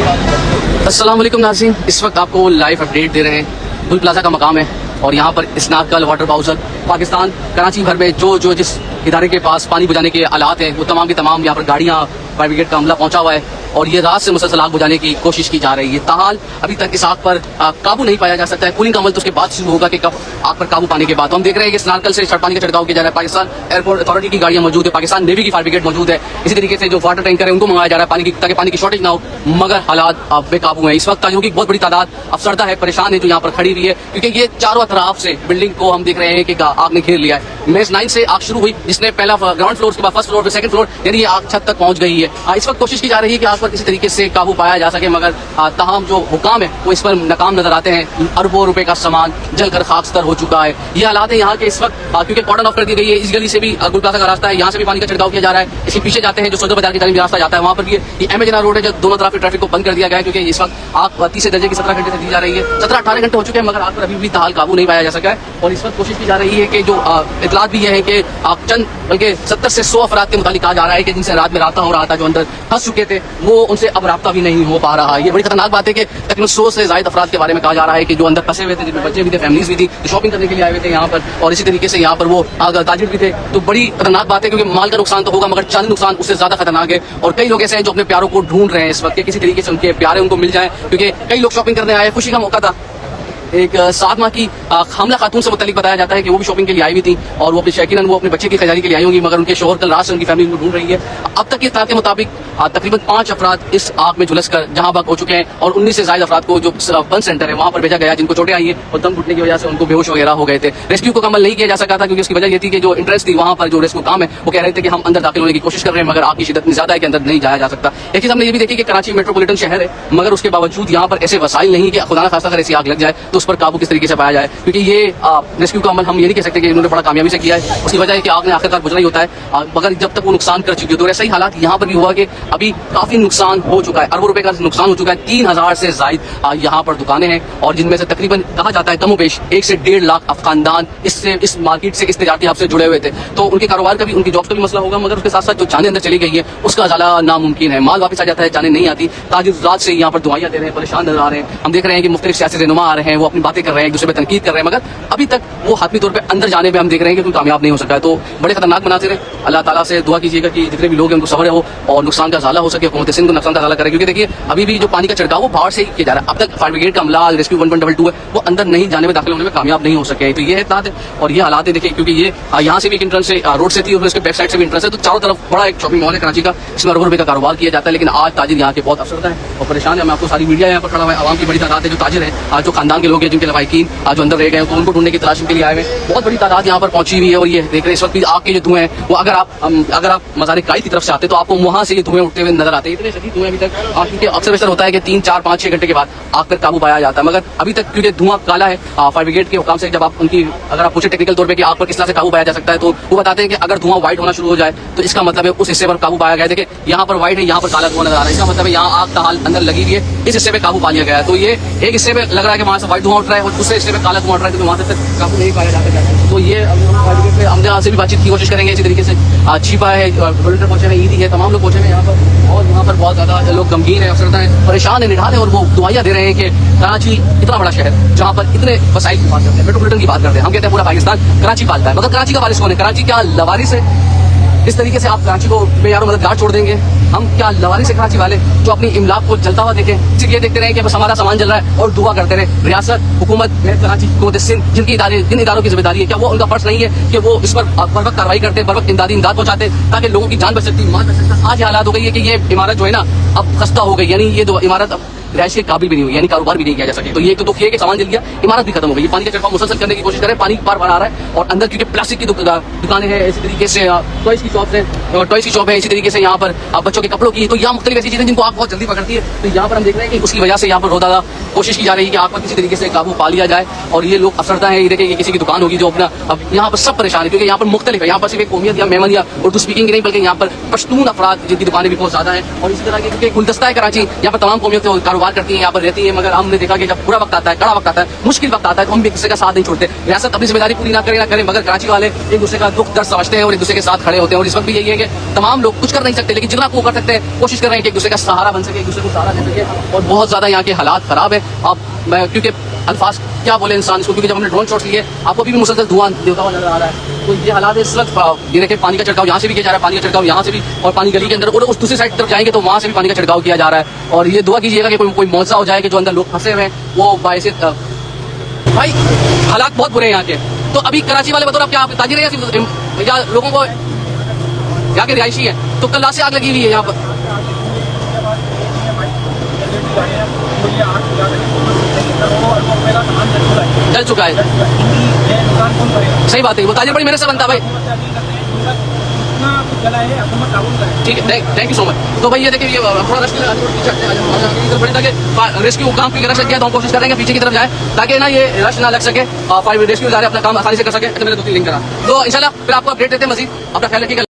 अस्सलाम वालेकुम नाज़रीन, इस वक्त आपको लाइव अपडेट दे रहे हैं। गुल प्लाजा का मकाम है और यहाँ पर स्नाकल वाटर बाउजर पाकिस्तान कराची भर में जो जिस इदारे के पास पानी बुझाने के आलात हैं वो तमाम की तमाम यहाँ पर गाड़ियाँ फायर ब्रिगेड का अमला पहुंचा हुआ है और ये रात से मुसलसल आग बुझाने की कोशिश की जा रही है। ताहाल अभी तक इस आग पर काबू नहीं पाया जा सकता है। कूलिंग का अमल तो उसके बाद शुरू होगा कि कब आग पर काबू पाने के बाद। तो हम देख रहे हैं कि स्नारकल से पानी का छिड़काव किया जा रहा है। पाकिस्तान एयरपोर्ट अथॉरिटी की गाड़ियां मौजूद है, पाकिस्तान नेवी की फायर ब्रिगेड मौजूद है। इसी तरीके से जो वाटर टैंकर है उनको मंगाया जा रहा है पानी की, ताकि पानी की शॉर्टेज ना हो। मगर हालात बेकाबू है। इस वक्त ताजियों की बहुत बड़ी तादाद अफसरदा है, परेशान है, जो यहाँ पर खड़ी हुई है, क्योंकि ये चारों तरफ से बिल्डिंग को हम देख रहे हैं कि आग ने घेर लिया है। मेज 9 से आग शुरू हुई, जिसने पहला ग्राउंड फ्लोर, उसके बाद फर्स्ट फ्लोर पे सेकंड फ्लोर, यानी ये आग छत तक पहुंच गई है। इस वक्त कोशिश की जा रही है कि आग पर किसी तरीके से काबू पाया जा सके, मगर ताहम जो हुकाम है वो इस पर नाकाम नजर आते हैं। अरबों रुपए का सामान जलकर खाकस्तर हो चुका है। ये हालात है यहाँ के इस वक्त, क्योंकि कॉर्डन ऑफ कर दी गई है। इस गली से भी गुल प्लाजा का रास्ता है, यहाँ से भी पानी का छिड़काव किया जा रहा है। इसके पीछे जाते हैं जो सदर बाजार की तरफ रास्ता जाता है, वहाँ पर भी ये एमेजना रोड है, जो दोनों तरफ ट्रैफिक को बंद कर दिया गया है, क्योंकि इस वक्त आग तीसरे दर्जे की 17 घंटे से दी जा रही है। 17-18 घंटे हो चुके हैं, मगर आग पर अभी भी ताहाल काबू नहीं पाया जा सका है। और इस वक्त कोशिश की जा रही है कि जो इतलात भी है कि चंद बल्कि 70 से 100 अफराद के मुतालिक कहा जा रहा है कि जिनसे रात में रास्ता हो रहा था, जो अंदर फंस चुके थे, वो उनसे अब राब्ता भी नहीं हो पा रहा। ये बड़ी खतरनाक बात है कि तकरीबन 100 से ज्यादा अफराद के बारे में कहा जा रहा है कि जो अंदर फंसे हुए थे, जिनमें बच्चे भी थे, फैमिलीज भी थी, जो शॉपिंग करने के लिए आए हुए थे यहाँ पर, और इसी तरीके से यहाँ पर वो ताजिर भी थे। तो बड़ी खतरनाक बात है, क्योंकि माल का नुकसान तो होगा, मगर जानी नुकसान उससे ज्यादा खतरनाक है। और कई लोग ऐसे हैं जो अपने प्यारों को ढूंढ रहे हैं इस वक्त, किसी तरीके से उनके प्यारे उनको मिल जाए, क्योंकि कई लोग शॉपिंग करने आए, खुशी का मौका था। एक 7 माह की हामला खातून से मुतालिक बताया जाता है कि वो भी शॉपिंग के लिए आई हुई थी और वो अपने शौकीनन वो अपने बच्चे की खरीदारी के लिए आई होंगी, मगर उनके शोहर कल रात से उनकी फैमिली उनको ढूंढ रही है। अब तक के इत्तलात के मुताबिक तकरीबन 5 अफराद इस आग में झुलस कर जहां बाग हो चुके हैं और 19 से ज्यादा अफराद को जो बंद सेंटर है वहां पर भेजा गया, जिनको चोटें आई है और दम घुटने की वजह से उनको बेहोश वगैरह हो गए थे। रेस्क्यू को कमल नहीं किया जा सका था, क्योंकि उसकी वजह ये थी कि जो इंटरेस्ट थी वहां पर जो रेस्क्यू काम है वो कह रहे थे कि हम अंदर दाखिल होने की कोशिश कर रहे हैं, मगर आग की शिद्दत इतनी ज्यादा है कि अंदर नहीं जाया जा सकता। एक चीज हमने ये भी देखी कि कराची मेट्रोपॉलिटन शहर है, मगर उसके बावजूद यहाँ पर ऐसे वसाइल नहीं कि खुदा ना खास्ता अगर ऐसी आग लग जाए तो उस पर काबू किस तरीके से पाया जाए, क्योंकि ये रेस्क्यू का अमल हम ये नहीं कह सकते कि इन्होंने बड़ा कामयाबी से किया है। उसकी वजह है कि आग ने आखिरकार बुझना ही होता है, मगर जब तक वो नुकसान कर चुकी है। तो ऐसा ही हालात यहाँ पर भी हुआ कि अभी काफी नुकसान हो चुका है, अरबों रुपए का नुकसान हो चुका है। 3000 से ज्यादा यहाँ पर दुकानें हैं और जिनमें से तकरीबन कहा जाता है कमोबेश 1 से 1.5 लाख खानदान इस मार्केट से, इस तजारती हब से जुड़े हुए थे। तो उनके कारोबार का भी, उनकी जॉब का भी मसला होगा, मगर उसके साथ साथ जो जाने अंदर चली गई है उसका अजाला नामुमकिन है। माल वापस आ जाता है, जाने नहीं आती। ताजिर रात से यहाँ पर दुआइयां दे रहे हैं, परेशान नजर आ रहे हैं। हम देख रहे हैं कि मुख्तलिफ सियासी रहनुमा आ रहे हैं, वो अपनी बातें कर रहे हैं, एक दूसरे पर तनकीद कर रहे हैं, मगर अभी तक वो हातमी तौर पे अंदर जाने में हम देख रहे हैं कि कोई कामयाब नहीं हो सका है। तो बड़े खतरनाक मनासिर है। अल्लाह ताला से दुआ कीजिएगा कि जितने भी लोग हैं उनको सब्र हो और नुकसान का ज़ाला हो सके, हुकूमत सिंध को नुकसान का ज़ाला करे, क्योंकि देखिए अभी भी जो पानी का छिड़काव वो बाहर से ही किया जा रहा है। अब तक फायर ब्रिगेड का अमला, रेस्क्यू 1122 है, वो अंदर नहीं जाने में, दाखिल होने में कामयाब नहीं हो सके। तो ये इत्तलात है और ये हालात है। देखिए क्योंकि ये यहाँ से भी एक इंट्रेंस है, रोड से थी और उसके बैक साइड से भी इंट्रेंस है, तो चारों तरफ बड़ा एक शॉपिंग मॉल है कराची का, इसमें अरबों रुपए का कारोबार किया जाता है। लेकिन आज ताजिर यहाँ के बहुत अफसरदा है और परेशान है। मैं आपको सारी मीडिया यहाँ पर खड़ा हुआ है, आवाम की बड़ी तादाद है जो ताजिर है, जो खानदान के लोग हैं, जिनके लवाकिन जो अंदर रह गए, तो उनको ढूंढने की तलाश के लिए आए हुए, बहुत बड़ी तादाद यहाँ पर पहुंची हुई है। और ये देख रहे हैं इस वक्त भी आग के जो धुएं हैं वो अगर आप मज़ार कायद की तरफ से आते तो आपको वहां से ये धुएं उठते हुए नजर आते हैं। इतने शदीद धुएं अभी तक, क्योंकि अक्सर बेशतर होता है कि 3, 4, 5, 6 घंटे के बाद आग पर काबू पाया जाता है, मगर अभी तक क्योंकि धुआं काला है, फायर ब्रिगेड के हुकाम से जब आप उनकी अगर आप पूछे टेक्निकल तौर पर कि आग पर किस तरह से काबू पाया जा सकता है, तो वो बताते हैं कि अगर धुआं व्हाइट होना शुरू हो जाए तो इसका मतलब है उस हिस्से पर काबू पाया गया है। देखिए यहाँ पर व्हाइट है, यहाँ पर काला धुआं नजर आ रहा है, इसका मतलब है यहाँ आग ताहाल अंदर लगी हुई है, इस हिस्से पे काबू पा लिया गया है। तो ये एक हिस्से में लग रहा है कि वहाँ से व्हाइट धुआं उठ रहा है और दूसरे हिस्से में काला धुआं उठ रहा है, क्योंकि वहाँ तक काबू नहीं पाया जाता है। तो ये हमने यहाँ से भी बातचीत की कोशिश करेंगे इसी तरीके से। छिपा है, वॉलंटियर पहुंचे हैं, ईदी है, तमाम लोग पहुंचे हैं यहाँ पर, और यहाँ पर बहुत ज्यादा लोग गमगीन है, अफसरदा है, परेशान है, निढाल है, और वो दुआइयां दे रहे हैं कि कराची इतना बड़ा शहर जहाँ पर इतने वसाइल की बात करते हैं, मेट्रोपॉलिटन की बात करते हैं, हम कहते हैं पूरा पाकिस्तान कराची पालता है, मगर कराची का वारिस कौन है? कराची क्या लवारिस है? इस तरीके से आप कराची को बेयारो मददगार छोड़ देंगे? हम क्या लवारिस है कराची वाले जो अपनी इमलाक को जलता हुआ देखें? सिर्फ ये देखते रहे कि बस हमारा सामान जल रहा है और दुआ करते रहे। रियासत, हुकूमत, कराची, हुकूमत सिंध, जिन इदारों की जिम्मेदारी है, क्या वो उनका फर्ज नहीं है कि वो इस पर बर वक्त कार्रवाई करते, बर वक्त इमदाद पहुंचाते, ताकि लोगों की जान बच सकती, माल बच सकता? आज हालात हो गई है कि ये इमारत जो है ना अब खस्ता हो गई, यानी ये इमारत अब रिहाइश के काबिल भी नहीं हुई, यानी कारोबार भी नहीं किया जा सके। तो ये तो दुख है कि सामान जल गया, इमारत भी खत्म हो गई। पानी का छिड़काव मुसलसल करने की कोशिश करें, पानी बार बार आ रहा है और अंदर क्योंकि प्लास्टिक की दुकानें हैं, इसी तरीके से टॉयज की शॉप है, इसी तरीके से यहाँ पर बच्चों के कपड़ों की, तो यहाँ मुख्तलिफ ऐसी चीजें जिनको आग बहुत जल्दी पकड़ती है। तो यहाँ पर हम देख रहे हैं कि उसकी वजह से यहाँ पर बहुत ज्यादा कोशिश की जा रही है कि आग पर किसी तरीके से काबू पा लिया जाए। और ये लोग अफसरदा है, ये देखें कि किसी की दुकान होगी जो अपना, अब यहाँ पर सब परेशान है क्योंकि यहाँ पर मुख्तलिफ है, यहाँ पर सिर्फ एक कौमियत या मेमन या उर्दू स्पीकिंग नहीं, बल्कि यहाँ पर पश्तून अफराद जिनकी दुकानें भी बहुत ज्यादा है। और इसी तरह की क्योंकि गुलदस्ता है कराची, यहाँ पर तमाम कौमियत के कारोबार कारोबार करती हैं, यहाँ पर रहती हैं, मगर हमने देखा कि जब बुरा वक्त आता है, कड़ा वक्त आता है, मुश्किल वक्त आता है, तो हम भी एक दूसरे का साथ नहीं छोड़ते। रियासत अपनी जिम्मेदारी पूरी ना करे, मगर कराची वाले एक दूसरे का दुख दर्द समझते हैं और एक दूसरे के साथ खड़े होते हैं। और इस वक्त भी यही है कि तमाम लोग कुछ कर नहीं सकते, लेकिन जितना वो कर सकते हैं कोशिश कर रहे हैं कि एक दूसरे का सहारा बन सके, एक दूसरे को सहारा दे सके। और बहुत ज्यादा यहाँ के हालात खराब है। अब मैं क्योंकि अल्फाज क्या बोले इंसान इसको, क्योंकि जब हमने ड्रोन शॉट्स लिए आपको अभी भी मुसलसल धुआं देता हुआ नजर आ रहा है। तो ये हालात इस वक्त ये देखिए, पानी का छिड़काव यहाँ से भी किया जा रहा है, पानी का छिड़काव यहाँ से भी, और पानी गली के अंदर और उस दूसरी साइड तरफ जाएंगे तो वहाँ से भी पानी का छिड़काव किया जा रहा है। और ये दुआ कीजिएगा कि कोई मौजा हो जाए कि जो अंदर लोग फंसे हुए हैं वो बायसे भाई हालात बहुत बुरे हैं यहाँ के। तो अभी कराची वाले बतौर आप क्या ताजिर है या लोगों को यहाँ के रिहायशी है, तो कल रात से आग लगी हुई है यहाँ पर। जल चुका है, सही बात है, वो ताजिर बड़ी मेरे से बनता है भाई। ठीक है, थैंक यू सो मच। तो भाई ये देखिए, ये थोड़ा रेस्क्यू काम की रश किया, तो हम कोशिश करेंगे पीछे की तरफ जाए ताकि ना ये रश ना लग सके, फायर रेस्क्यू अपना काम आसानी से कर सके। तो मैंने 2-3 लिंक करा, तो इंशाल्लाह फिर आपको अपडेट देते हैं मजीद। अपना ख्याल रखिएगा।